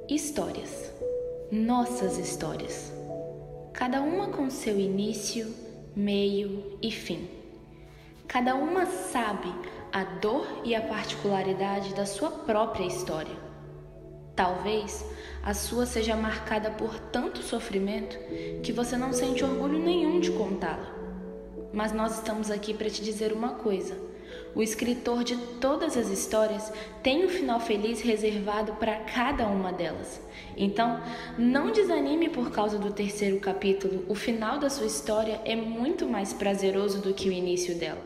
Histórias. Nossas histórias. Cada uma com seu início, meio e fim. Cada uma sabe a dor e a particularidade da sua própria história. Talvez a sua seja marcada por tanto sofrimento que você não sente orgulho nenhum de contá-la. Mas nós estamos aqui para te dizer uma coisa. O escritor de todas as histórias tem um final feliz reservado para cada uma delas. Então, não desanime por causa do terceiro capítulo. O final da sua história é muito mais prazeroso do que o início dela.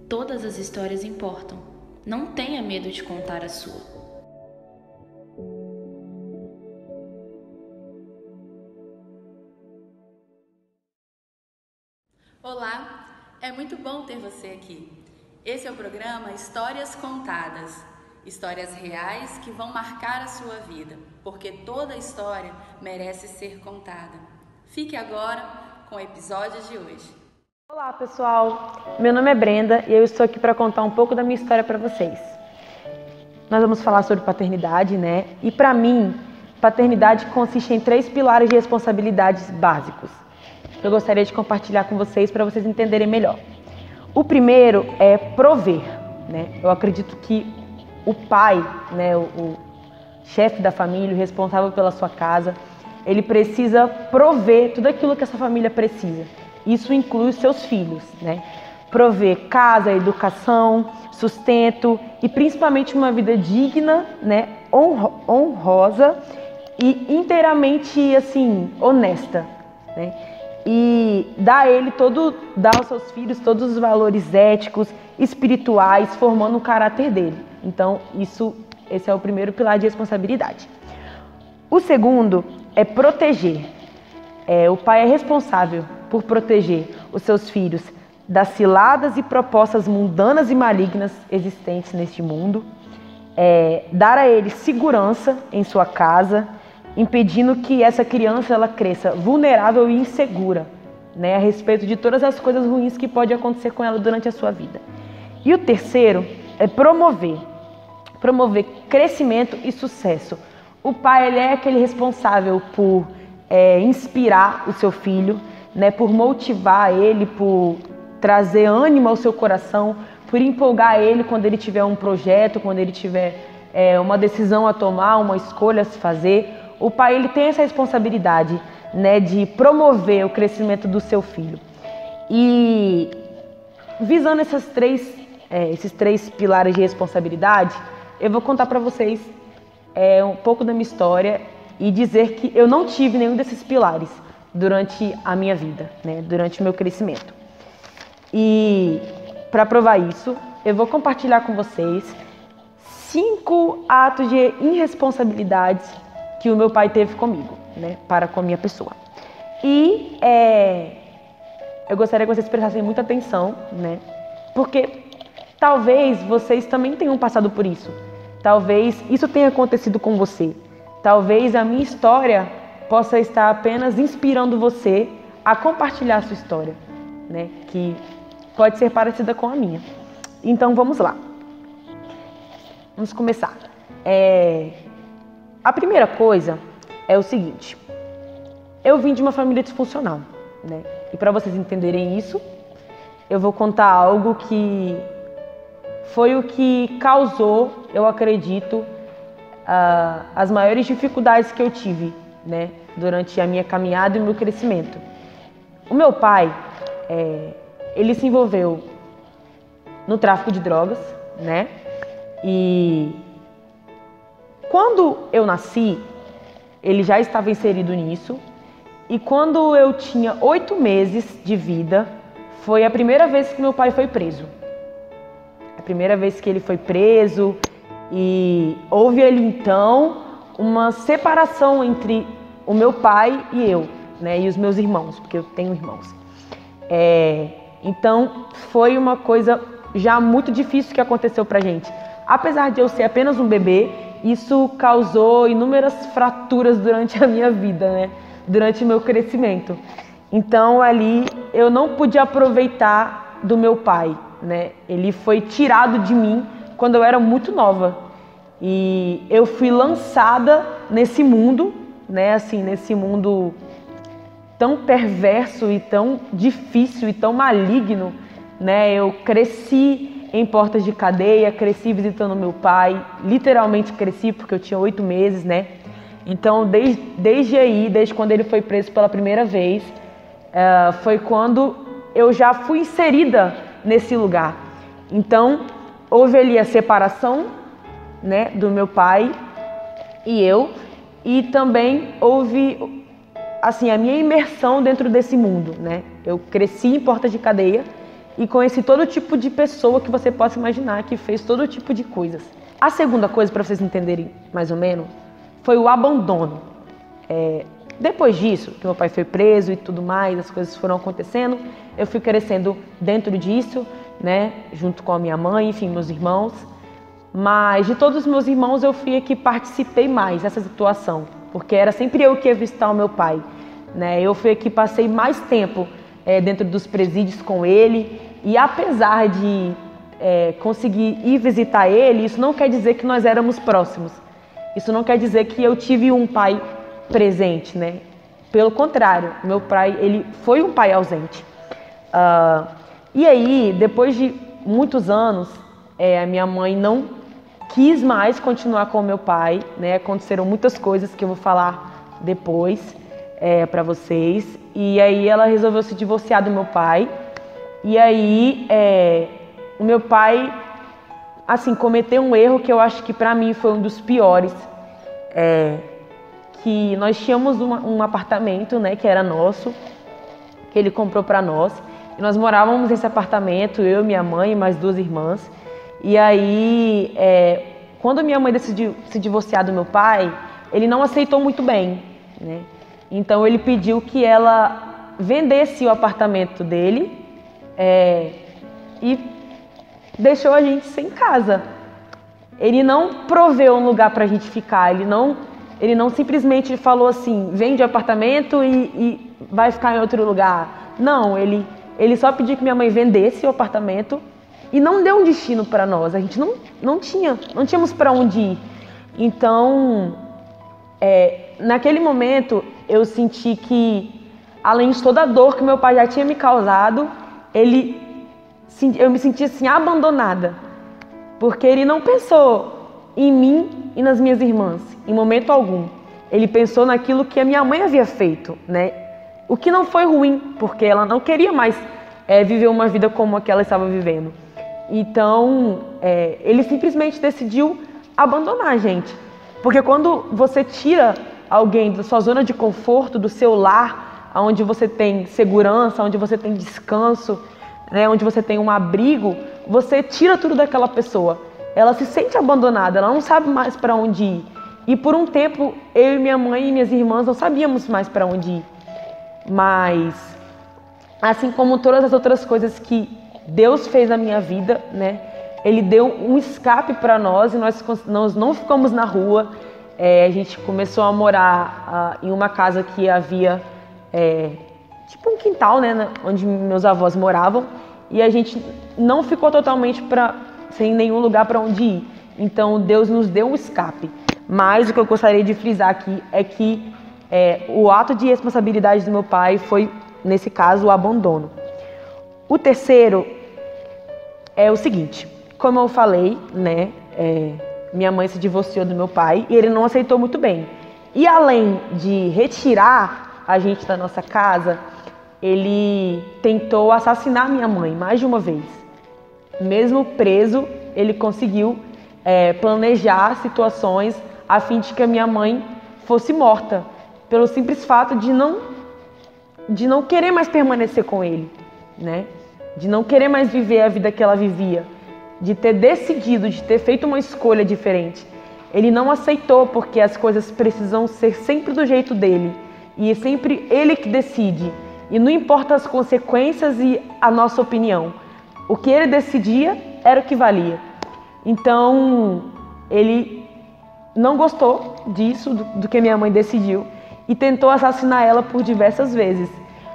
Todas as histórias importam. Não tenha medo de contar a sua. Olá, é muito bom ter você aqui. Esse é o programa Histórias Contadas. Histórias reais que vão marcar a sua vida, porque toda história merece ser contada. Fique agora com o episódio de hoje. Olá pessoal, meu nome é Brenda e eu estou aqui para contar um pouco da minha história para vocês. Nós vamos falar sobre paternidade, né? E para mim, paternidade consiste em 3 pilares de responsabilidades básicos que eu gostaria de compartilhar com vocês para vocês entenderem melhor. O primeiro é prover, né? Eu acredito que o pai, né, o chefe da família, o responsável pela sua casa, ele precisa prover tudo aquilo que essa família precisa. Isso inclui os seus filhos, né? Prover casa, educação, sustento e principalmente uma vida digna, né, honrosa e inteiramente assim honesta, né? E dar aos seus filhos todos os valores éticos, espirituais, formando o caráter dele. Então, esse é o primeiro pilar de responsabilidade. O segundo é proteger. O pai é responsável por proteger os seus filhos das ciladas e propostas mundanas e malignas existentes neste mundo. Dar a eles segurança em sua casa, impedindo que essa criança ela cresça vulnerável e insegura, né, a respeito de todas as coisas ruins que podem acontecer com ela durante a sua vida. E o terceiro é promover crescimento e sucesso. O pai ele é aquele responsável por inspirar o seu filho, né, por motivar ele, por trazer ânimo ao seu coração, por empolgar ele quando ele tiver um projeto, quando ele tiver uma decisão a tomar, uma escolha a se fazer. O pai ele tem essa responsabilidade, né, de promover o crescimento do seu filho. E visando esses três pilares de responsabilidade, eu vou contar para vocês um pouco da minha história e dizer que eu não tive nenhum desses pilares durante a minha vida, né, durante o meu crescimento. E para provar isso, eu vou compartilhar com vocês 5 atos de irresponsabilidades que o meu pai teve comigo, né, para com a minha pessoa. E eu gostaria que vocês prestassem muita atenção, né, porque talvez vocês também tenham passado por isso. Talvez isso tenha acontecido com você. Talvez a minha história possa estar apenas inspirando você a compartilhar a sua história, né, que pode ser parecida com a minha. Então vamos lá. Vamos começar. A primeira coisa é o seguinte, eu vim de uma família disfuncional, né? E para vocês entenderem isso, eu vou contar algo que foi o que causou, eu acredito, as maiores dificuldades que eu tive, né, durante a minha caminhada e o meu crescimento. O meu pai, ele se envolveu no tráfico de drogas, né? E quando eu nasci, ele já estava inserido nisso. E quando eu tinha 8 meses de vida, foi a primeira vez que meu pai foi preso. A primeira vez que ele foi preso e houve ali então uma separação entre o meu pai e eu, né, e os meus irmãos, porque eu tenho irmãos. Então foi uma coisa já muito difícil que aconteceu pra gente. Apesar de eu ser apenas um bebê, isso causou inúmeras fraturas durante a minha vida, né? Durante o meu crescimento. Então ali eu não pude aproveitar do meu pai, né? Ele foi tirado de mim quando eu era muito nova. E eu fui lançada nesse mundo, né, assim, nesse mundo tão perverso e tão difícil e tão maligno, né? Eu cresci em portas de cadeia, cresci visitando meu pai, literalmente cresci porque eu tinha 8 meses, né? Então, desde quando ele foi preso pela primeira vez, foi quando eu já fui inserida nesse lugar. Então, houve ali a separação, né, do meu pai e eu, e também houve assim a minha imersão dentro desse mundo, né? Eu cresci em porta de cadeia e conheci todo tipo de pessoa que você possa imaginar que fez todo tipo de coisas. A segunda coisa, para vocês entenderem mais ou menos, foi o abandono. Depois disso, que meu pai foi preso e tudo mais, as coisas foram acontecendo, eu fui crescendo dentro disso, né, junto com a minha mãe, enfim, meus irmãos. Mas de todos os meus irmãos eu fui a que participei mais dessa situação, porque era sempre eu que ia visitar o meu pai, né? Eu fui a que passei mais tempo dentro dos presídios com ele, e apesar de conseguir ir visitar ele, isso não quer dizer que nós éramos próximos. Isso não quer dizer que eu tive um pai presente, né? Pelo contrário, meu pai, ele foi um pai ausente. E aí, depois de muitos anos, a minha mãe não quis mais continuar com o meu pai, né? Aconteceram muitas coisas que eu vou falar depois para vocês. E aí ela resolveu se divorciar do meu pai. E aí o meu pai, assim, cometeu um erro que eu acho que para mim foi um dos piores. Que nós tínhamos um apartamento, né, que era nosso, que ele comprou para nós. E nós morávamos nesse apartamento, eu, minha mãe e mais 2 irmãs. E aí, quando minha mãe decidiu se divorciar do meu pai, ele não aceitou muito bem, né? Então ele pediu que ela vendesse o apartamento dele e deixou a gente sem casa. Ele não proveu um lugar para a gente ficar, ele não simplesmente falou assim, vende o apartamento e vai ficar em outro lugar. Não, ele só pediu que minha mãe vendesse o apartamento e não deu um destino para nós. A gente não tínhamos para onde ir. Então, naquele momento, eu senti que, além de toda a dor que meu pai já tinha me causado, eu me senti assim, abandonada. Porque ele não pensou em mim e nas minhas irmãs, em momento algum. Ele pensou naquilo que a minha mãe havia feito, né? O que não foi ruim, porque ela não queria mais viver uma vida como a que ela estava vivendo. Então, ele simplesmente decidiu abandonar a gente. Porque quando você tira alguém da sua zona de conforto, do seu lar, onde você tem segurança, onde você tem descanso, né, onde você tem um abrigo, você tira tudo daquela pessoa. Ela se sente abandonada, ela não sabe mais para onde ir. E por um tempo, eu e minha mãe e minhas irmãs não sabíamos mais para onde ir. Mas, assim como todas as outras coisas que Deus fez na minha vida, né? Ele deu um escape para nós e nós não ficamos na rua. A gente começou a morar em uma casa que havia tipo um quintal, né? Onde meus avós moravam. E a gente não ficou totalmente sem nenhum lugar para onde ir. Então Deus nos deu um escape. Mas o que eu gostaria de frisar aqui é que o ato de responsabilidade do meu pai foi, nesse caso, o abandono. O terceiro é o seguinte, como eu falei, né, minha mãe se divorciou do meu pai e ele não aceitou muito bem. E além de retirar a gente da nossa casa, ele tentou assassinar minha mãe mais de uma vez. Mesmo preso, ele conseguiu planejar situações a fim de que a minha mãe fosse morta, pelo simples fato de não querer mais permanecer com ele, né? De não querer mais viver a vida que ela vivia, de ter decidido, de ter feito uma escolha diferente. Ele não aceitou porque as coisas precisam ser sempre do jeito dele e é sempre ele que decide. E não importa as consequências e a nossa opinião. O que ele decidia era o que valia. Então, ele não gostou disso, do que minha mãe decidiu, e tentou assassinar ela por diversas vezes.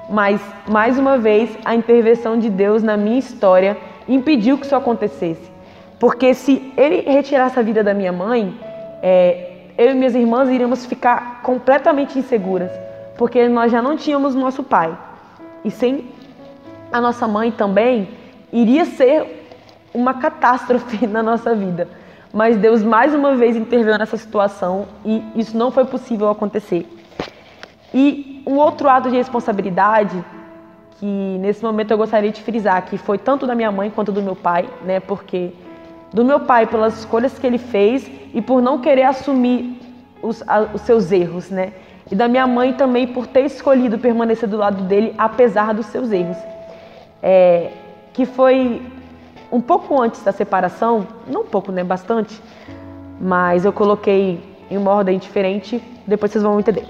Mas, mais uma vez, a intervenção de Deus na minha história impediu que isso acontecesse. Porque se ele retirasse a vida da minha mãe, eu e minhas irmãs iríamos ficar completamente inseguras, porque nós já não tínhamos nosso pai. E sem a nossa mãe também, iria ser uma catástrofe na nossa vida. Mas Deus mais uma vez interveio nessa situação e isso não foi possível acontecer. E um outro ato de responsabilidade que nesse momento eu gostaria de frisar, que foi tanto da minha mãe quanto do meu pai, né? Porque do meu pai pelas escolhas que ele fez e por não querer assumir os seus erros, né? E da minha mãe também por ter escolhido permanecer do lado dele apesar dos seus erros. Que foi um pouco antes da separação, não um pouco, né? Bastante, mas eu coloquei em uma ordem diferente, depois vocês vão entender.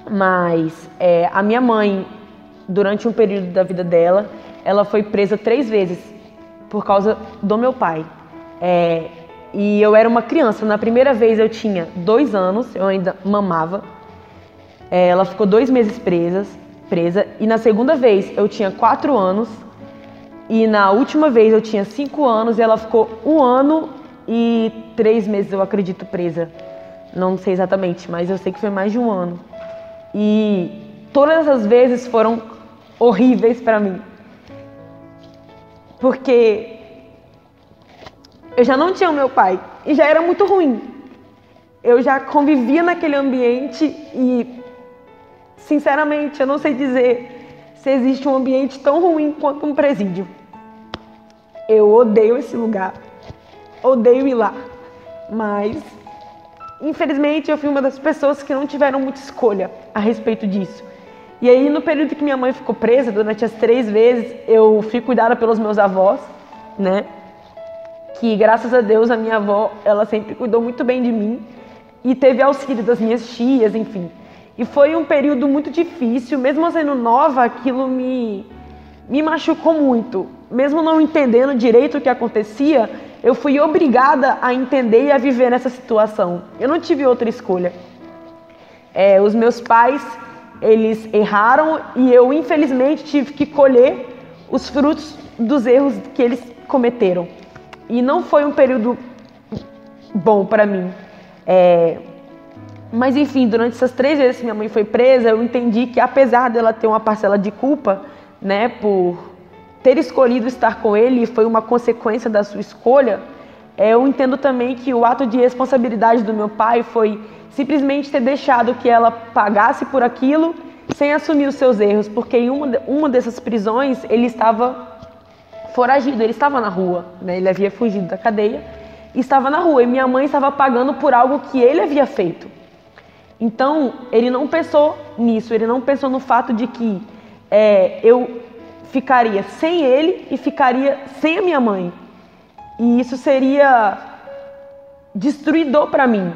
Mas a minha mãe, durante um período da vida dela, ela foi presa 3 vezes por causa do meu pai. E eu era uma criança. Na primeira vez eu tinha 2 anos, eu ainda mamava. Ela ficou 2 meses presa. E na segunda vez eu tinha 4 anos. E na última vez eu tinha 5 anos e ela ficou 1 ano e 3 meses, eu acredito, presa. Não sei exatamente, mas eu sei que foi mais de 1 ano. E todas as vezes foram horríveis para mim. Porque eu já não tinha o meu pai e já era muito ruim. Eu já convivia naquele ambiente e, sinceramente, eu não sei dizer se existe um ambiente tão ruim quanto um presídio. Eu odeio esse lugar, odeio ir lá, mas infelizmente eu fui uma das pessoas que não tiveram muita escolha a respeito disso. E aí no período que minha mãe ficou presa, durante as 3 vezes, eu fui cuidada pelos meus avós, né? Que graças a Deus a minha avó, ela sempre cuidou muito bem de mim e teve auxílio das minhas tias, enfim. E foi um período muito difícil, mesmo sendo nova, aquilo me machucou muito. Mesmo não entendendo direito o que acontecia, eu fui obrigada a entender e a viver nessa situação. Eu não tive outra escolha. Os meus pais, eles erraram e eu, infelizmente, tive que colher os frutos dos erros que eles cometeram. E não foi um período bom para mim. Mas, enfim, durante essas 3 vezes que minha mãe foi presa, eu entendi que, apesar dela ter uma parcela de culpa, né, por ter escolhido estar com ele, foi uma consequência da sua escolha, eu entendo também que o ato de responsabilidade do meu pai foi simplesmente ter deixado que ela pagasse por aquilo sem assumir os seus erros, porque em uma dessas prisões ele estava foragido, ele estava na rua, né? Ele havia fugido da cadeia e estava na rua, e minha mãe estava pagando por algo que ele havia feito. Então, ele não pensou nisso, ele não pensou no fato de que eu ficaria sem ele e ficaria sem a minha mãe. E isso seria destruidor para mim.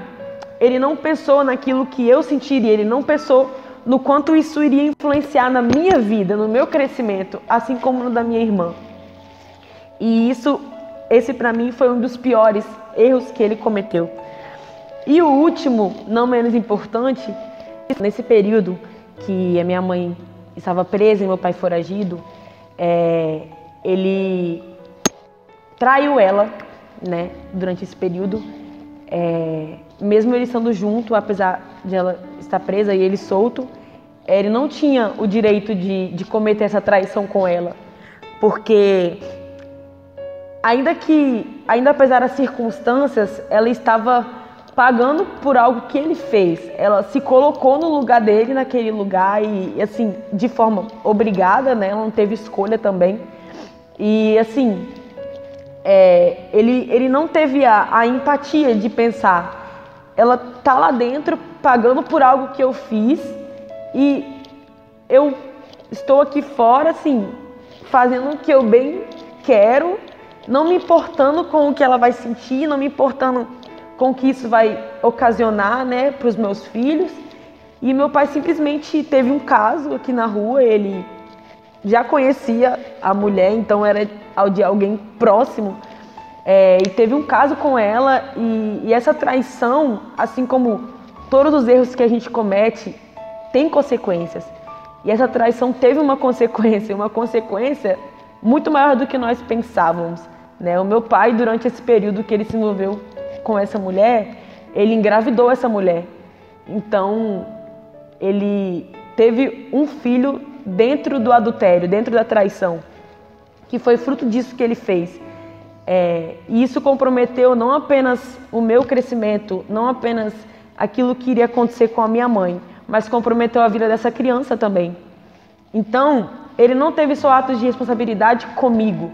Ele não pensou naquilo que eu sentiria, ele não pensou no quanto isso iria influenciar na minha vida, no meu crescimento, assim como no da minha irmã. E esse para mim foi um dos piores erros que ele cometeu. E o último, não menos importante, nesse período que a minha mãe estava presa e meu pai foragido, ele traiu ela, né, durante esse período, mesmo ele estando junto, apesar de ela estar presa e ele solto, ele não tinha o direito de cometer essa traição com ela, porque ainda apesar das circunstâncias, ela estava pagando por algo que ele fez. Ela se colocou no lugar dele, naquele lugar, e assim, de forma obrigada, né? Ela não teve escolha também. E assim, ele não teve a empatia de pensar, ela tá lá dentro pagando por algo que eu fiz e eu estou aqui fora, assim, fazendo o que eu bem quero, não me importando com o que ela vai sentir, não me importando com o que isso vai ocasionar, né, para os meus filhos. E meu pai simplesmente teve um caso aqui na rua, ele já conhecia a mulher, então era de alguém próximo, e teve um caso com ela, e essa traição, assim como todos os erros que a gente comete, tem consequências. E essa traição teve uma consequência muito maior do que nós pensávamos. né? O meu pai, durante esse período que ele se envolveu com essa mulher, ele engravidou essa mulher. Então, ele teve um filho dentro do adultério, dentro da traição, que foi fruto disso que ele fez. E isso comprometeu não apenas o meu crescimento, não apenas aquilo que iria acontecer com a minha mãe, mas comprometeu a vida dessa criança também. Então, ele não teve só atos de responsabilidade comigo,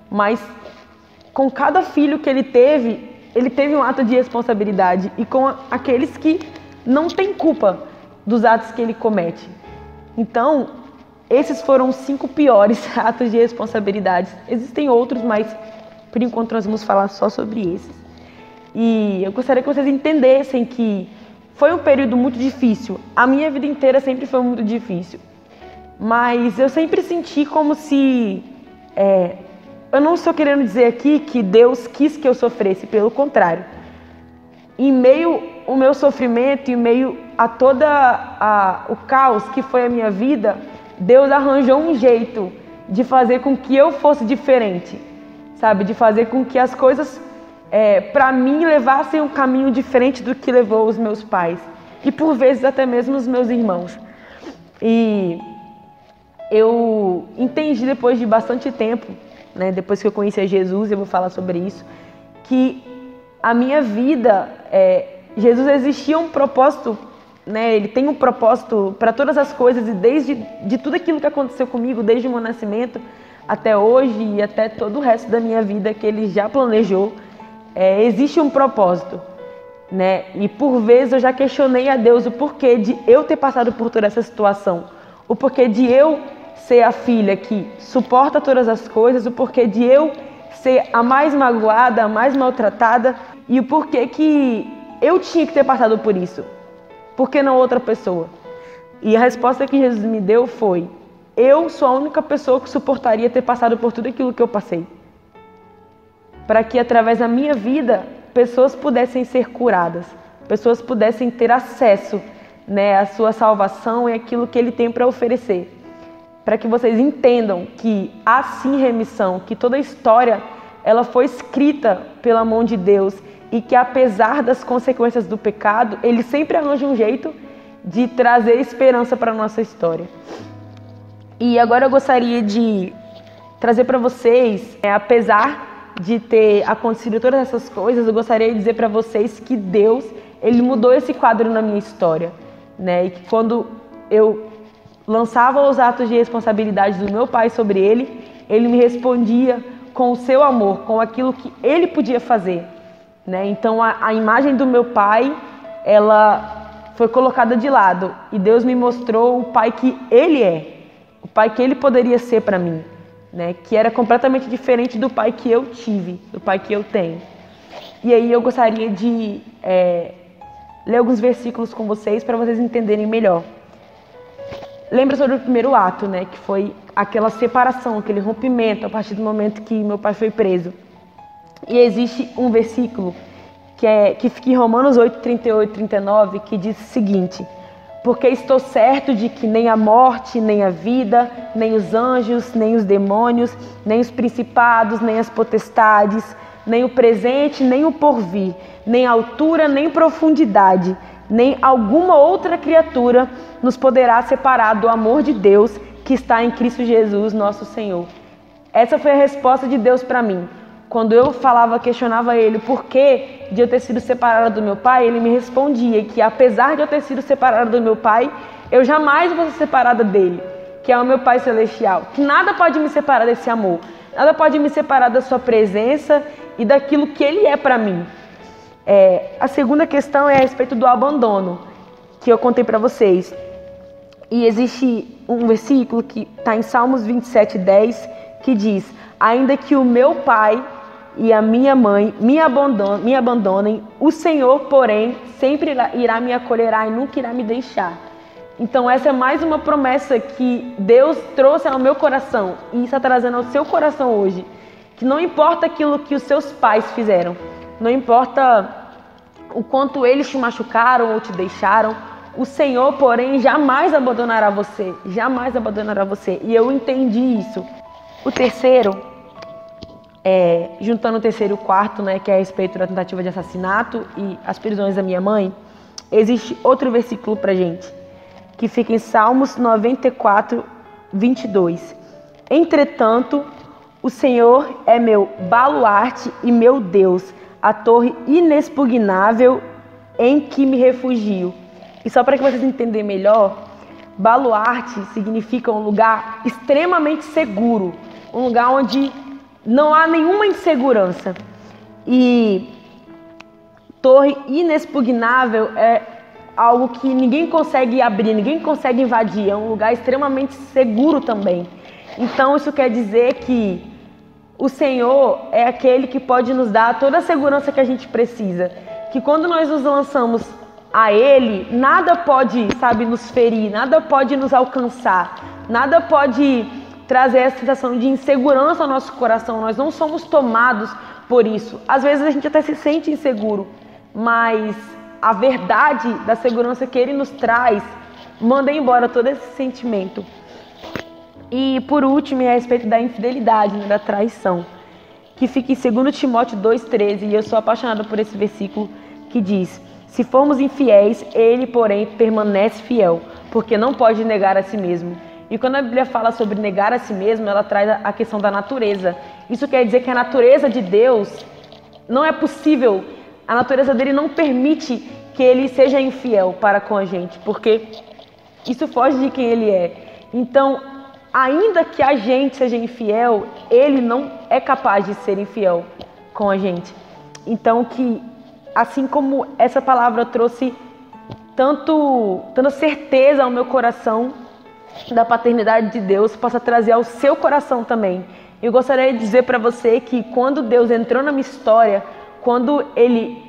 mas com cada filho que ele teve um ato de responsabilidade, e com aqueles que não têm culpa dos atos que ele comete. Então, esses foram os 5 piores atos de responsabilidade. Existem outros, mas por enquanto nós vamos falar só sobre esses. E eu gostaria que vocês entendessem que foi um período muito difícil. A minha vida inteira sempre foi muito difícil. Mas eu sempre senti como se... eu não estou querendo dizer aqui que Deus quis que eu sofresse, pelo contrário. Em meio ao meu sofrimento, em meio a todo o caos que foi a minha vida, Deus arranjou um jeito de fazer com que eu fosse diferente, sabe? De fazer com que as coisas, para mim, levassem um caminho diferente do que levou os meus pais. E, por vezes, até mesmo os meus irmãos. E eu entendi depois de bastante tempo, né, depois que eu conheci a Jesus, eu vou falar sobre isso, que a minha vida, Jesus existia um propósito, né, ele tem um propósito para todas as coisas, e de tudo aquilo que aconteceu comigo, desde o meu nascimento até hoje e até todo o resto da minha vida que ele já planejou, existe um propósito, né? E por vezes eu já questionei a Deus o porquê de eu ter passado por toda essa situação, o porquê de eu ser a filha que suporta todas as coisas, o porquê de eu ser a mais magoada, a mais maltratada, e o porquê que eu tinha que ter passado por isso. Por que não outra pessoa? E a resposta que Jesus me deu foi: eu sou a única pessoa que suportaria ter passado por tudo aquilo que eu passei. Para que através da minha vida, pessoas pudessem ser curadas, pessoas pudessem ter acesso, né, à sua salvação e aquilo que Ele tem para oferecer. Para que vocês entendam que há sim remissão, que toda a história ela foi escrita pela mão de Deus, e que apesar das consequências do pecado, Ele sempre arranja um jeito de trazer esperança para a nossa história. E agora eu gostaria de trazer para vocês, apesar de ter acontecido todas essas coisas, eu gostaria de dizer para vocês que Deus, Ele mudou esse quadro na minha história, né? E que quando eu lançava os atos de responsabilidade do meu pai sobre ele, ele me respondia com o seu amor, com aquilo que ele podia fazer, né? Então a imagem do meu pai, ela foi colocada de lado, e Deus me mostrou o pai que ele é, o pai que ele poderia ser para mim, né? Que era completamente diferente do pai que eu tive, do pai que eu tenho. E aí eu gostaria de ler alguns versículos com vocês para vocês entenderem melhor. Lembra sobre o primeiro ato, né? Que foi aquela separação, aquele rompimento a partir do momento que meu pai foi preso. E existe um versículo que fica em Romanos 8, 38 e 39, que diz o seguinte: porque estou certo de que nem a morte, nem a vida, nem os anjos, nem os demônios, nem os principados, nem as potestades, nem o presente, nem o porvir, nem altura, nem profundidade, nem alguma outra criatura nos poderá separar do amor de Deus que está em Cristo Jesus, nosso Senhor. Essa foi a resposta de Deus para mim. Quando eu questionava ele o porquê de eu ter sido separada do meu pai, ele me respondia que apesar de eu ter sido separada do meu pai, eu jamais vou ser separada dele, que é o meu Pai Celestial. Que nada pode me separar desse amor, nada pode me separar da sua presença e daquilo que ele é para mim. A segunda questão é a respeito do abandono, que eu contei para vocês. E existe um versículo que está em Salmos 27:10, que diz: ainda que o meu pai e a minha mãe me abandonem, o Senhor, porém, sempre irá me acolher e nunca irá me deixar. Então essa é mais uma promessa que Deus trouxe ao meu coração e está trazendo ao seu coração hoje. Que não importa aquilo que os seus pais fizeram, não importa o quanto eles te machucaram ou te deixaram, o Senhor, porém, jamais abandonará você, jamais abandonará você. E eu entendi isso. O terceiro juntando o terceiro e o quarto, né, que é a respeito da tentativa de assassinato e as prisões da minha mãe, existe outro versículo pra gente, que fica em Salmos 94, 22. Entretanto, o Senhor é meu baluarte e meu Deus, a torre inexpugnável em que me refugio. E só para que vocês entenderem melhor, baluarte significa um lugar extremamente seguro, um lugar onde não há nenhuma insegurança. E torre inexpugnável é algo que ninguém consegue abrir, ninguém consegue invadir, é um lugar extremamente seguro também. Então isso quer dizer que o Senhor é aquele que pode nos dar toda a segurança que a gente precisa, que quando nós nos lançamos a Ele, nada pode, nos ferir, nada pode nos alcançar, nada pode trazer essa sensação de insegurança ao nosso coração. Nós não somos tomados por isso. Às vezes a gente até se sente inseguro, mas a verdade da segurança que Ele nos traz manda embora todo esse sentimento. E por último, é a respeito da infidelidade, da traição, que fica em 2 Timóteo 2,13, e eu sou apaixonada por esse versículo que diz: se formos infiéis, Ele, porém, permanece fiel, porque não pode negar a si mesmo. E quando a Bíblia fala sobre negar a si mesmo, ela traz a questão da natureza. Isso quer dizer que a natureza de Deus não é possível, a natureza dele não permite que ele seja infiel para com a gente, porque isso foge de quem ele é. Então, ainda que a gente seja infiel, ele não é capaz de ser infiel com a gente. Então, que assim como essa palavra trouxe tanta certeza ao meu coração da paternidade de Deus, possa trazer ao seu coração também. Eu gostaria de dizer para você que quando Deus entrou na minha história, quando Ele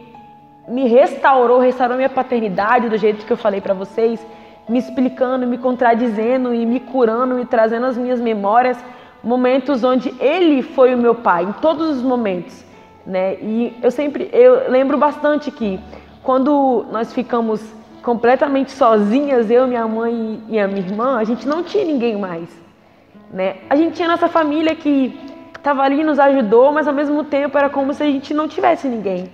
me restaurou minha paternidade do jeito que eu falei para vocês, me explicando, me contradizendo e me curando e trazendo as minhas memórias, momentos onde Ele foi o meu pai, em todos os momentos, né? E eu lembro bastante que quando nós ficamos completamente sozinhas, eu, minha mãe e a minha irmã, a gente não tinha ninguém mais, né? A gente tinha nossa família que estava ali, nos ajudou, mas ao mesmo tempo era como se a gente não tivesse ninguém.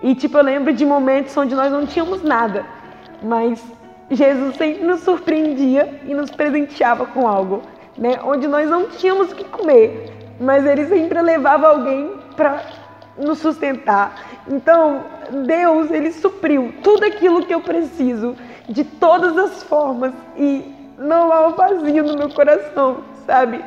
E eu lembro de momentos onde nós não tínhamos nada, mas Jesus sempre nos surpreendia e nos presenteava com algo, né? Onde nós não tínhamos o que comer, mas Ele sempre levava alguém para nos sustentar. Então, Deus, Ele supriu tudo aquilo que eu preciso, de todas as formas, e não há um vazio no meu coração, sabe?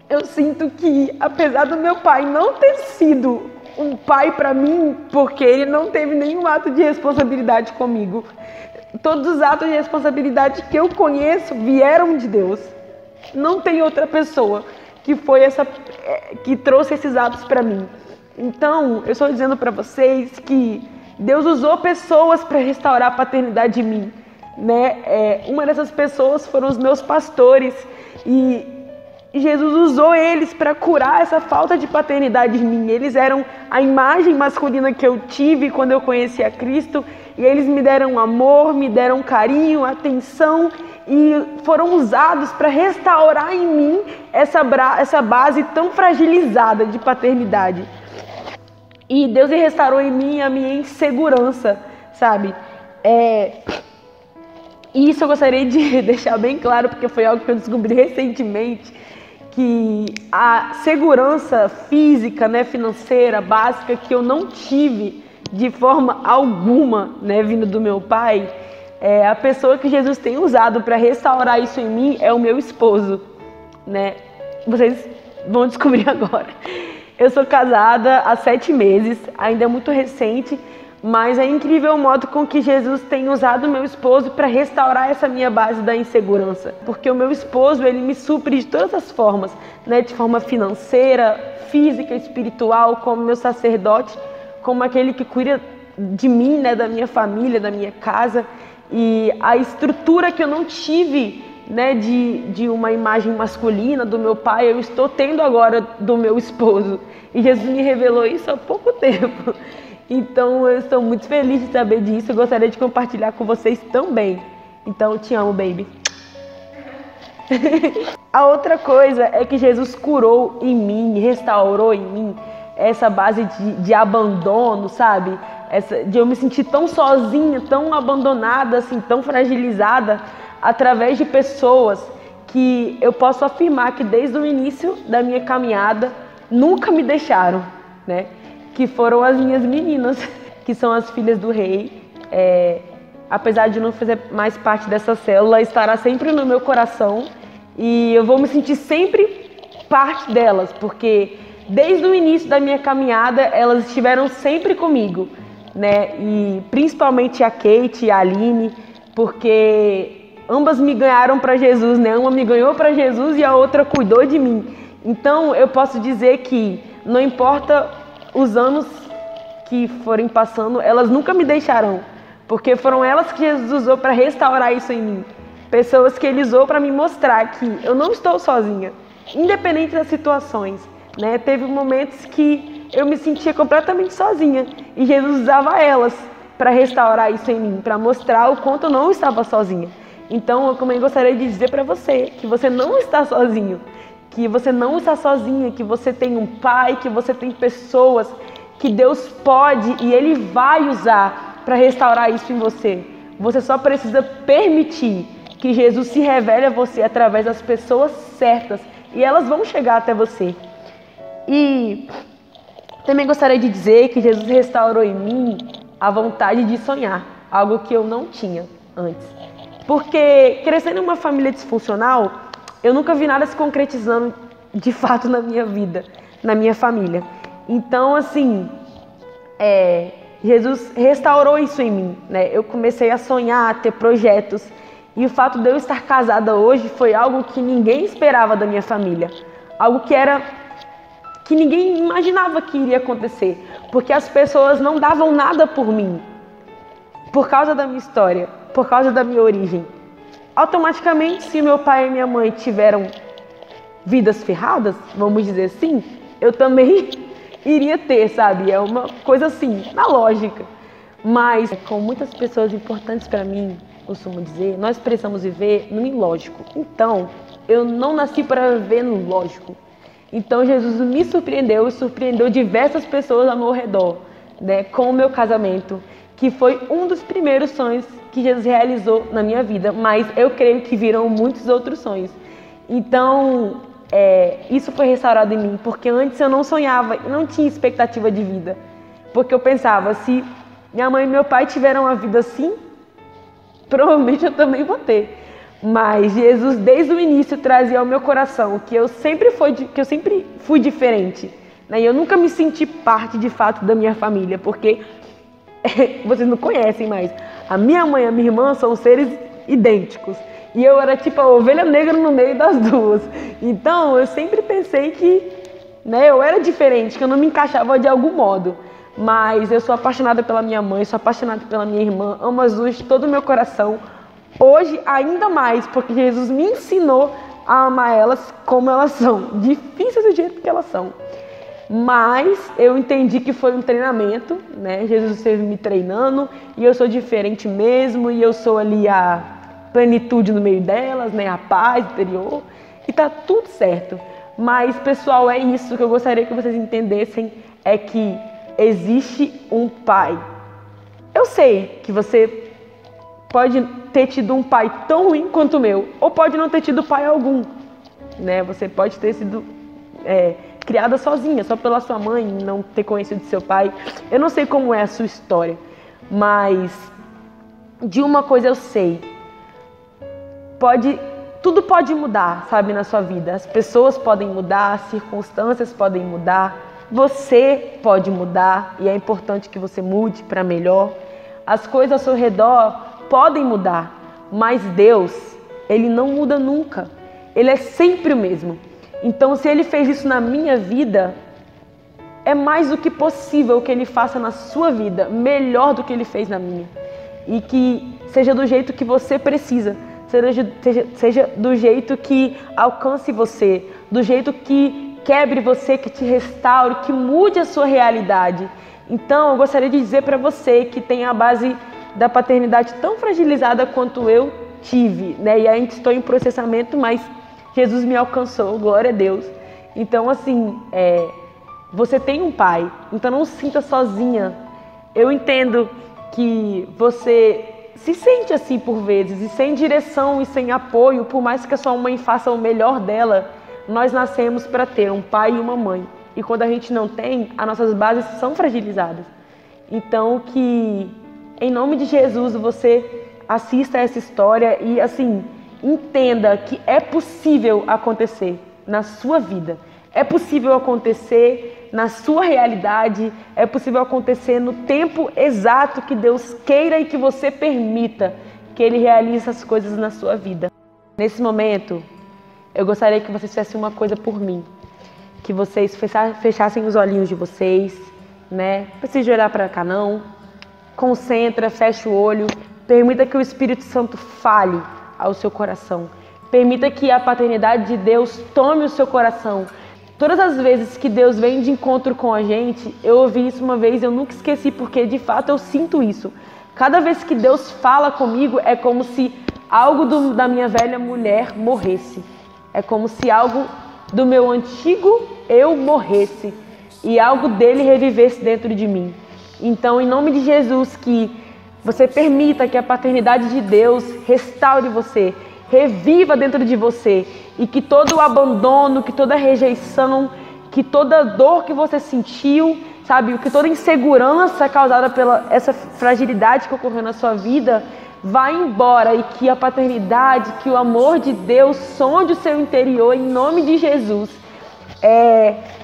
Eu sinto que, apesar do meu pai não ter sido um pai para mim, porque ele não teve nenhum ato de responsabilidade comigo, todos os atos de responsabilidade que eu conheço vieram de Deus. Não tem outra pessoa que trouxe esses atos para mim. Então, eu estou dizendo para vocês que Deus usou pessoas para restaurar a paternidade em mim, né? Uma dessas pessoas foram os meus pastores, e Jesus usou eles para curar essa falta de paternidade em mim. Eles eram a imagem masculina que eu tive quando eu conheci a Cristo, e eles me deram amor, me deram carinho, atenção, e foram usados para restaurar em mim essa base tão fragilizada de paternidade. E Deus restaurou em mim a minha insegurança, sabe? E isso eu gostaria de deixar bem claro, porque foi algo que eu descobri recentemente, que a segurança física, né, financeira, básica, que eu não tive de forma alguma, né, vindo do meu pai, a pessoa que Jesus tem usado para restaurar isso em mim é o meu esposo, né? Vocês vão descobrir agora. Eu sou casada há 7 meses, ainda é muito recente, mas é incrível o modo com que Jesus tem usado o meu esposo para restaurar essa minha base da insegurança. Porque o meu esposo, ele me supre de todas as formas, né? De forma financeira, física, espiritual, como meu sacerdote, como aquele que cuida de mim, né? Da minha família, da minha casa. E a estrutura que eu não tive, né, de uma imagem masculina do meu pai, eu estou tendo agora do meu esposo. E Jesus me revelou isso há pouco tempo. Então eu estou muito feliz de saber disso. Eu gostaria de compartilhar com vocês também. Então eu te amo, baby. A outra coisa é que Jesus curou em mim, restaurou em mim essa base de abandono, sabe? De eu me sentir tão sozinha, tão abandonada, assim, tão fragilizada, através de pessoas que eu posso afirmar que desde o início da minha caminhada nunca me deixaram, né? Que foram as minhas meninas, que são as filhas do rei. Apesar de não fazer mais parte dessa célula, estará sempre no meu coração e eu vou me sentir sempre parte delas, porque desde o início da minha caminhada elas estiveram sempre comigo, né? E principalmente a Kate e a Aline, porque ambas me ganharam para Jesus, né? Uma me ganhou para Jesus e a outra cuidou de mim. Então eu posso dizer que não importa os anos que forem passando, elas nunca me deixarão, porque foram elas que Jesus usou para restaurar isso em mim. Pessoas que Ele usou para me mostrar que eu não estou sozinha, independente das situações, né? Teve momentos que eu me sentia completamente sozinha e Jesus usava elas para restaurar isso em mim, para mostrar o quanto eu não estava sozinha. Então, eu também gostaria de dizer para você que você não está sozinho, que você não está sozinha, que você tem um Pai, que você tem pessoas que Deus pode e Ele vai usar para restaurar isso em você. Você só precisa permitir que Jesus se revele a você através das pessoas certas e elas vão chegar até você. E também gostaria de dizer que Jesus restaurou em mim a vontade de sonhar, algo que eu não tinha antes. Porque crescendo em uma família disfuncional, eu nunca vi nada se concretizando de fato na minha vida, na minha família. Então, assim, Jesus restaurou isso em mim, né? Eu comecei a sonhar, a ter projetos. E o fato de eu estar casada hoje foi algo que ninguém esperava da minha família. Algo que ninguém imaginava que iria acontecer. Porque as pessoas não davam nada por mim. Por causa da minha história, por causa da minha origem. Automaticamente, se meu pai e minha mãe tiveram vidas ferradas, vamos dizer assim, eu também iria ter, sabe? É uma coisa assim, na lógica. Mas, com muitas pessoas importantes para mim, costumo dizer, nós precisamos viver no ilógico. Então, eu não nasci para viver no lógico. Então, Jesus me surpreendeu e surpreendeu diversas pessoas ao meu redor, né, com o meu casamento, que foi um dos primeiros sonhos que Jesus realizou na minha vida, mas eu creio que virão muitos outros sonhos. Então, isso foi restaurado em mim, porque antes eu não sonhava, não tinha expectativa de vida, porque eu pensava, se minha mãe e meu pai tiveram uma vida assim, provavelmente eu também vou ter. Mas Jesus, desde o início, trazia ao meu coração que eu sempre fui diferente, né? E eu nunca me senti parte, de fato, da minha família, porque vocês não conhecem mais. A minha mãe e a minha irmã são seres idênticos. E eu era tipo a ovelha negra no meio das duas. Então, eu sempre pensei que, né, eu era diferente, que eu não me encaixava de algum modo. Mas eu sou apaixonada pela minha mãe, sou apaixonada pela minha irmã, amo as duas de todo o meu coração. Hoje, ainda mais, porque Jesus me ensinou a amar elas como elas são. Difíceis do jeito que elas são. Mas eu entendi que foi um treinamento, né? Jesus esteve me treinando e eu sou diferente mesmo. E eu sou ali a plenitude no meio delas, né? A paz interior. E tá tudo certo. Mas, pessoal, é isso que eu gostaria que vocês entendessem. É que existe um pai. Eu sei que você pode ter tido um pai tão ruim quanto o meu, ou pode não ter tido pai algum, né? Você pode ter sido criada sozinha, só pela sua mãe, não ter conhecido seu pai. Eu não sei como é a sua história, mas de uma coisa eu sei. Tudo pode mudar, sabe, na sua vida. As pessoas podem mudar, as circunstâncias podem mudar, você pode mudar e é importante que você mude para melhor. As coisas ao seu redor podem mudar, mas Deus, Ele não muda nunca. Ele é sempre o mesmo. Então, se Ele fez isso na minha vida, é mais do que possível que Ele faça na sua vida, melhor do que Ele fez na minha. E que seja do jeito que você precisa, seja do jeito que alcance você, do jeito que quebre você, que te restaure, que mude a sua realidade. Então, eu gostaria de dizer para você que tem a base da paternidade tão fragilizada quanto eu tive, né? E ainda estou em processamento, mas Jesus me alcançou, glória a Deus. Então, assim, você tem um pai, então não se sinta sozinha. Eu entendo que você se sente assim por vezes, e sem direção e sem apoio, por mais que a sua mãe faça o melhor dela, nós nascemos para ter um pai e uma mãe. E quando a gente não tem, as nossas bases são fragilizadas. Então, que em nome de Jesus você assista a essa história e, assim, entenda que é possível acontecer na sua vida. É possível acontecer na sua realidade, é possível acontecer no tempo exato que Deus queira e que você permita que Ele realize as coisas na sua vida. Nesse momento, eu gostaria que vocês fizessem uma coisa por mim, que vocês fechassem os olhinhos de vocês, né? Não precisa olhar para cá não, concentra, fecha o olho, permita que o Espírito Santo fale ao seu coração, permita que a paternidade de Deus tome o seu coração. Todas as vezes que Deus vem de encontro com a gente, eu ouvi isso uma vez, eu nunca esqueci, porque de fato eu sinto isso. Cada vez que Deus fala comigo, é como se algo da minha velha mulher morresse. É como se algo do meu antigo eu morresse e algo dele revivesse dentro de mim. Então, em nome de Jesus, que você permita que a paternidade de Deus restaure você, reviva dentro de você, e que todo o abandono, que toda a rejeição, que toda dor que você sentiu, sabe, que toda insegurança causada pela essa fragilidade que ocorreu na sua vida, vá embora, e que a paternidade, que o amor de Deus sonde o seu interior em nome de Jesus.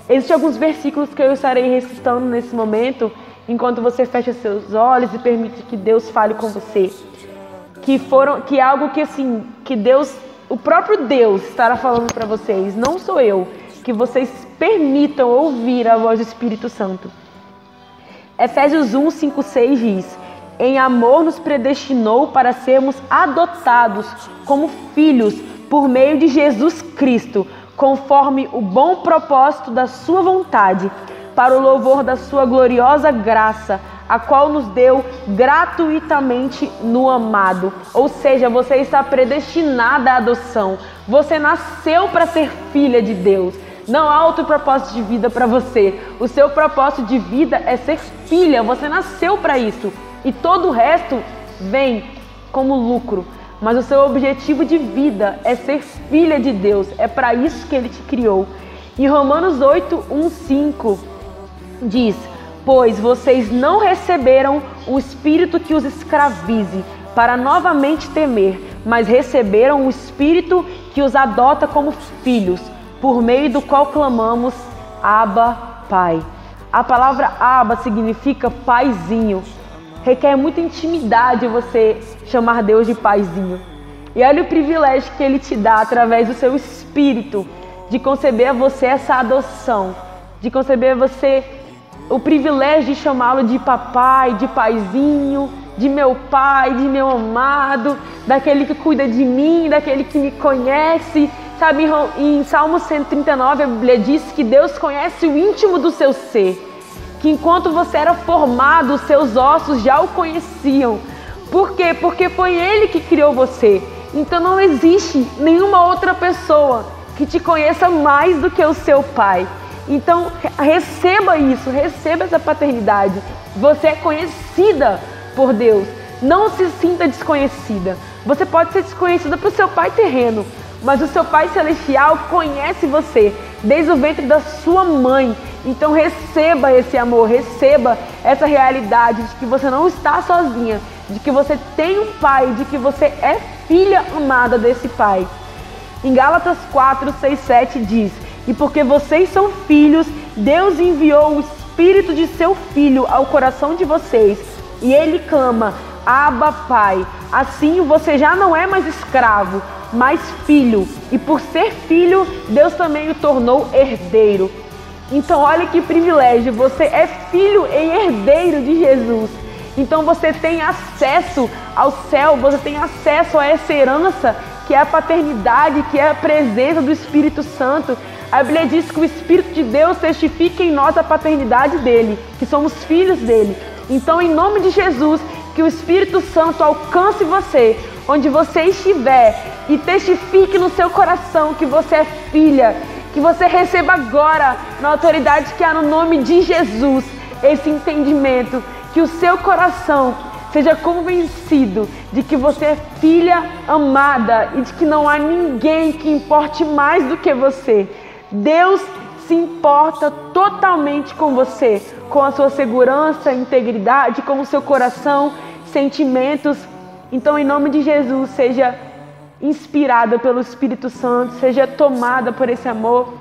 Existem alguns versículos que eu estarei recitando nesse momento, enquanto você fecha seus olhos e permite que Deus fale com você. Que é algo que, assim, que Deus, o próprio Deus estará falando para vocês, não sou eu, que vocês permitam ouvir a voz do Espírito Santo. Efésios 1, 5, 6 diz: em amor nos predestinou para sermos adotados como filhos por meio de Jesus Cristo, conforme o bom propósito da sua vontade, para o louvor da sua gloriosa graça, a qual nos deu gratuitamente no amado. Ou seja, você está predestinada à adoção. Você nasceu para ser filha de Deus. Não há outro propósito de vida para você. O seu propósito de vida é ser filha. Você nasceu para isso. E todo o resto vem como lucro. Mas o seu objetivo de vida é ser filha de Deus. É para isso que Ele te criou. Em Romanos 8, 1, 5 diz: pois vocês não receberam o espírito que os escravize para novamente temer, mas receberam o espírito que os adota como filhos, por meio do qual clamamos: Abba, Pai. A palavra Abba significa paizinho. Requer muita intimidade você chamar Deus de paizinho. E olha o privilégio que Ele te dá através do seu espírito, de conceber a você essa adoção, de conceber a você o privilégio de chamá-lo de papai, de paizinho, de meu pai, de meu amado, daquele que cuida de mim, daquele que me conhece. Sabe, em Salmo 139 a Bíblia diz que Deus conhece o íntimo do seu ser, que enquanto você era formado, os seus ossos já o conheciam. Por quê? Porque foi Ele que criou você. Então não existe nenhuma outra pessoa que te conheça mais do que o seu pai. Então receba isso, receba essa paternidade. Você é conhecida por Deus. Não se sinta desconhecida. Você pode ser desconhecida para o seu pai terreno, mas o seu pai celestial conhece você desde o ventre da sua mãe. Então receba esse amor, receba essa realidade de que você não está sozinha, de que você tem um pai, de que você é filha amada desse pai. Em Gálatas 4, 6, 7 diz: e porque vocês são filhos, Deus enviou o Espírito de seu Filho ao coração de vocês, e Ele clama: Abba, Pai. Assim você já não é mais escravo, mas filho. E por ser filho, Deus também o tornou herdeiro. Então olha que privilégio, você é filho e herdeiro de Jesus. Então você tem acesso ao céu, você tem acesso a essa herança que é a paternidade, que é a presença do Espírito Santo. A Bíblia diz que o Espírito de Deus testifica em nós a paternidade dele, que somos filhos dele. Então, em nome de Jesus, que o Espírito Santo alcance você, onde você estiver, e testifique no seu coração que você é filha, que você receba agora, na autoridade que há no nome de Jesus, esse entendimento, que o seu coração seja convencido de que você é filha amada e de que não há ninguém que importe mais do que você. Deus se importa totalmente com você, com a sua segurança, integridade, com o seu coração, sentimentos. Então, em nome de Jesus, seja inspirada pelo Espírito Santo, seja tomada por esse amor,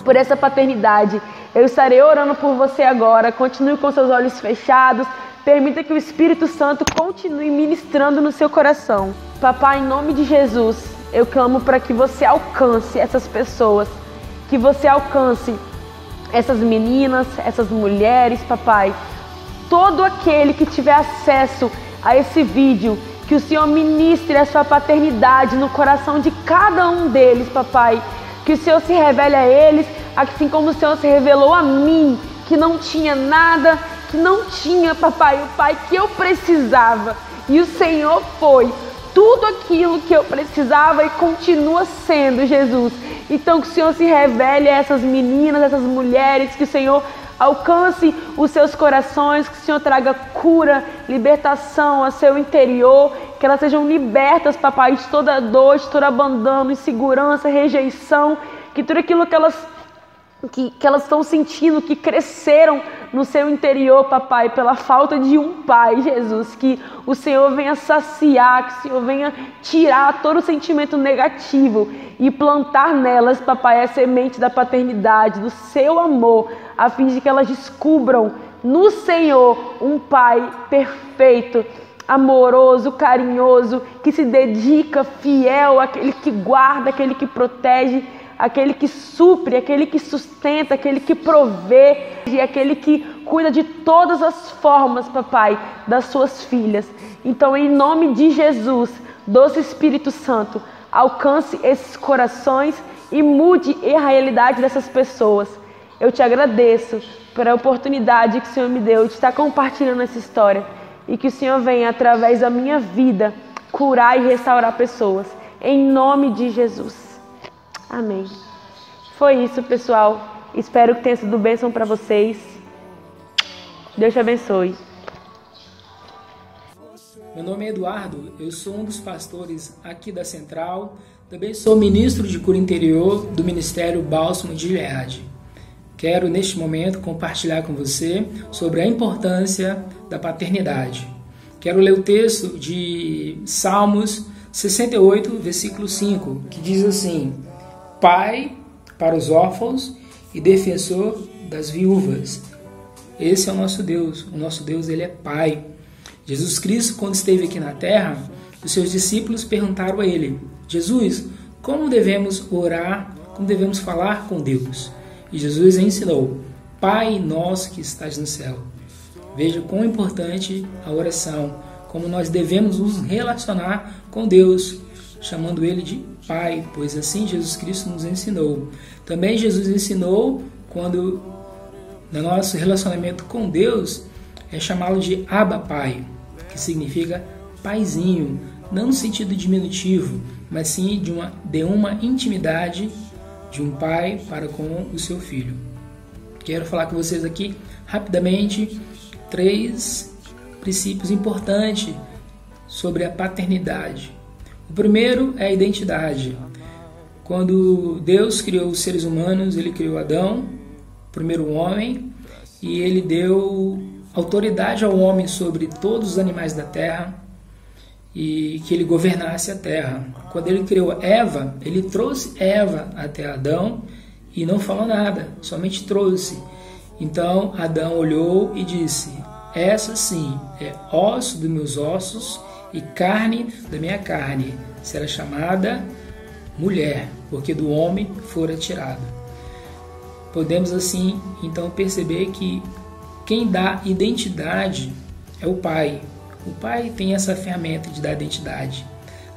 por essa paternidade. Eu estarei orando por você agora. Continue com seus olhos fechados. Permita que o Espírito Santo continue ministrando no seu coração. Papai, em nome de Jesus, eu clamo para que você alcance essas pessoas, que você alcance essas meninas, essas mulheres, papai. Todo aquele que tiver acesso a esse vídeo, que o Senhor ministre a sua paternidade no coração de cada um deles, papai. Que o Senhor se revele a eles, assim como o Senhor se revelou a mim, que não tinha nada, que não tinha, papai, o pai que eu precisava. E o Senhor foi tudo aquilo que eu precisava e continua sendo, Jesus. Então que o Senhor se revele a essas meninas, essas mulheres, que o Senhor alcance os seus corações, que o Senhor traga cura, libertação ao seu interior, que elas sejam libertas, papai, de toda dor, de todo abandono, insegurança, rejeição, que tudo aquilo que elas estão sentindo, que cresceram no seu interior, papai, pela falta de um pai, Jesus, que o Senhor venha saciar, que o Senhor venha tirar todo o sentimento negativo e plantar nelas, papai, a semente da paternidade, do seu amor, a fim de que elas descubram no Senhor um pai perfeito, amoroso, carinhoso, que se dedica, fiel, aquele que guarda, aquele que protege, aquele que supre, aquele que sustenta, aquele que provê e aquele que cuida de todas as formas, papai, das suas filhas. Então, em nome de Jesus, doce Espírito Santo, alcance esses corações e mude a realidade dessas pessoas. Eu te agradeço pela oportunidade que o Senhor me deu de estar compartilhando essa história e que o Senhor venha, através da minha vida, curar e restaurar pessoas. Em nome de Jesus. Amém. Foi isso, pessoal. Espero que tenha sido bênção para vocês. Deus te abençoe. Meu nome é Eduardo, eu sou um dos pastores aqui da Central. Também sou ministro de cura interior do Ministério Bálsamo de Gileade. Quero, neste momento, compartilhar com você sobre a importância da paternidade. Quero ler o texto de Salmos 68, versículo 5, que diz assim: Pai para os órfãos e defensor das viúvas. Esse é o nosso Deus. O nosso Deus, ele é Pai. Jesus Cristo, quando esteve aqui na terra, os seus discípulos perguntaram a ele: Jesus, como devemos orar, como devemos falar com Deus? E Jesus ensinou: Pai nosso que estás no céu. Veja quão importante a oração, como nós devemos nos relacionar com Deus, chamando Ele de Pai, pois assim Jesus Cristo nos ensinou. Também Jesus ensinou quando, no nosso relacionamento com Deus, é chamá-lo de Abba Pai, que significa paizinho, não no sentido diminutivo, mas sim de uma intimidade de um pai para com o seu filho. Quero falar com vocês aqui rapidamente 3 princípios importantes sobre a paternidade. O primeiro é a identidade. Quando Deus criou os seres humanos, Ele criou Adão, o primeiro homem, e Ele deu autoridade ao homem sobre todos os animais da terra e que ele governasse a terra. Quando Ele criou Eva, Ele trouxe Eva até Adão e não falou nada, somente trouxe. Então Adão olhou e disse: essa sim é osso dos meus ossos e carne da minha carne, será chamada mulher, porque do homem fora tirado. Podemos assim então perceber que quem dá identidade é o pai. O pai tem essa ferramenta de dar identidade.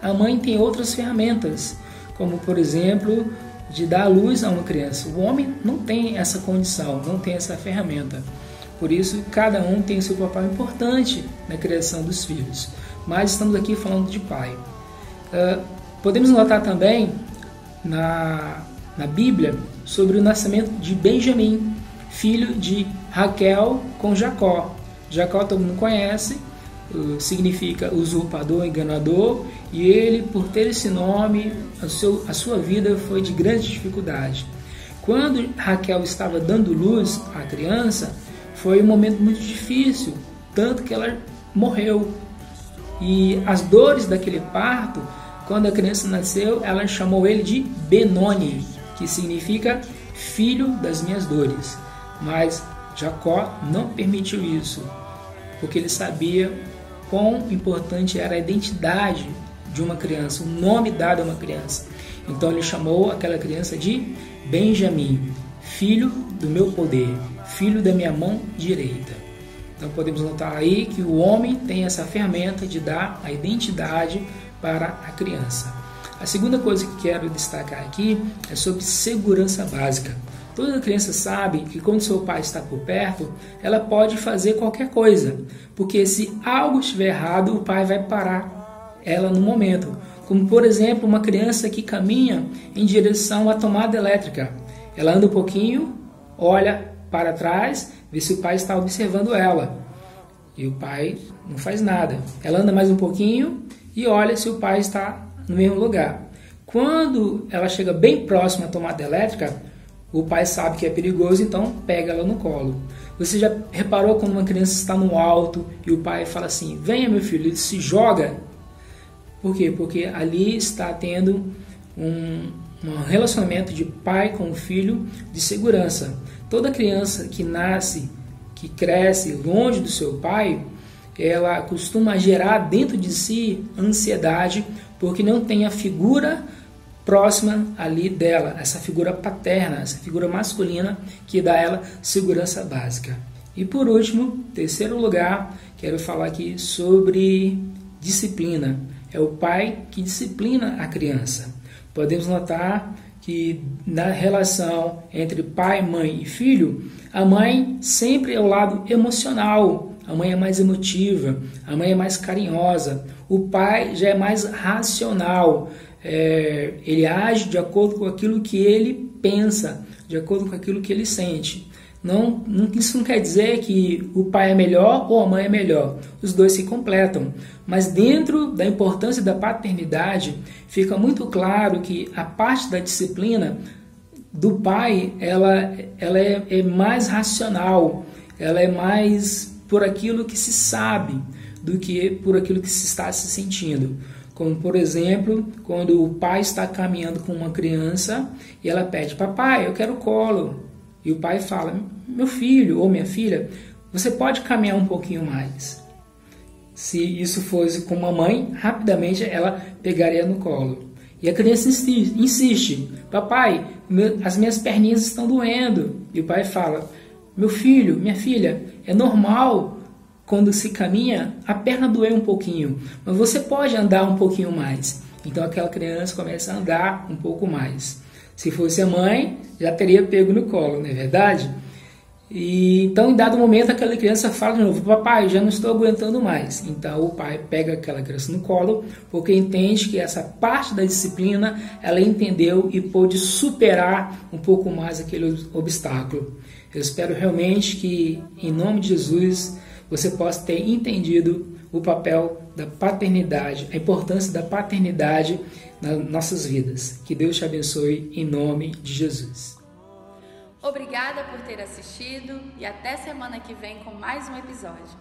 A mãe tem outras ferramentas, como por exemplo de dar a luz a uma criança. O homem não tem essa condição, não tem essa ferramenta. Por isso, cada um tem seu papel importante na criação dos filhos. mas estamos aqui falando de pai. Podemos notar também na Bíblia sobre o nascimento de Benjamim, filho de Raquel com Jacó. Jacó todo mundo conhece, significa usurpador, enganador, e ele, por ter esse nome, a sua vida foi de grande dificuldade. Quando Raquel estava dando luz à criança, foi um momento muito difícil, tanto que ela morreu. E as dores daquele parto, quando a criança nasceu, ela chamou ele de Benoni, que significa filho das minhas dores. Mas Jacó não permitiu isso, porque ele sabia quão importante era a identidade de uma criança, o nome dado a uma criança. Então ele chamou aquela criança de Benjamim, filho do meu poder, filho da minha mão direita. Então podemos notar aí que o homem tem essa ferramenta de dar a identidade para a criança. A segunda coisa que quero destacar aqui é sobre segurança básica. Toda criança sabe que quando seu pai está por perto, ela pode fazer qualquer coisa, porque se algo estiver errado, o pai vai parar ela no momento. Como, por exemplo, uma criança que caminha em direção à tomada elétrica. Ela anda um pouquinho, olha para trás, vê se o pai está observando ela. E o pai não faz nada. Ela anda mais um pouquinho e olha se o pai está no mesmo lugar. Quando ela chega bem próxima à tomada elétrica, o pai sabe que é perigoso, então pega ela no colo. Você já reparou quando uma criança está no alto e o pai fala assim, venha meu filho, ele se joga? Por quê? Porque ali está tendo um relacionamento de pai com o filho de segurança. Toda criança que nasce, que cresce longe do seu pai, ela costuma gerar dentro de si ansiedade, porque não tem a figura próxima ali dela, essa figura paterna, essa figura masculina que dá a ela segurança básica. E por último, terceiro lugar, quero falar aqui sobre disciplina. É o pai que disciplina a criança. Podemos notar que na relação entre pai, mãe e filho, a mãe sempre é o lado emocional, a mãe é mais emotiva, a mãe é mais carinhosa, o pai já é mais racional, ele age de acordo com aquilo que ele pensa, de acordo com aquilo que ele sente. Isso não quer dizer que o pai é melhor ou a mãe é melhor, os dois se completam, mas dentro da importância da paternidade fica muito claro que a parte da disciplina do pai ela é mais racional, ela é mais por aquilo que se sabe do que por aquilo que se está se sentindo. Como, por exemplo, quando o pai está caminhando com uma criança e ela pede, papai, eu quero colo. E o pai fala, meu filho ou minha filha, você pode caminhar um pouquinho mais. Se isso fosse com uma mãe, rapidamente ela pegaria no colo. E a criança insiste, papai, as minhas perninhas estão doendo. E o pai fala, meu filho, minha filha, é normal quando se caminha, a perna doer um pouquinho, mas você pode andar um pouquinho mais. Então aquela criança começa a andar um pouco mais. Se fosse a mãe, já teria pego no colo, não é verdade? E então, em dado momento, aquela criança fala de novo, papai, já não estou aguentando mais. Então o pai pega aquela criança no colo, porque entende que essa parte da disciplina, ela entendeu e pôde superar um pouco mais aquele obstáculo. Eu espero realmente que, em nome de Jesus, você possa ter entendido o papel da paternidade, a importância da paternidade nas nossas vidas. Que Deus te abençoe em nome de Jesus. Obrigada por ter assistido e até semana que vem com mais um episódio.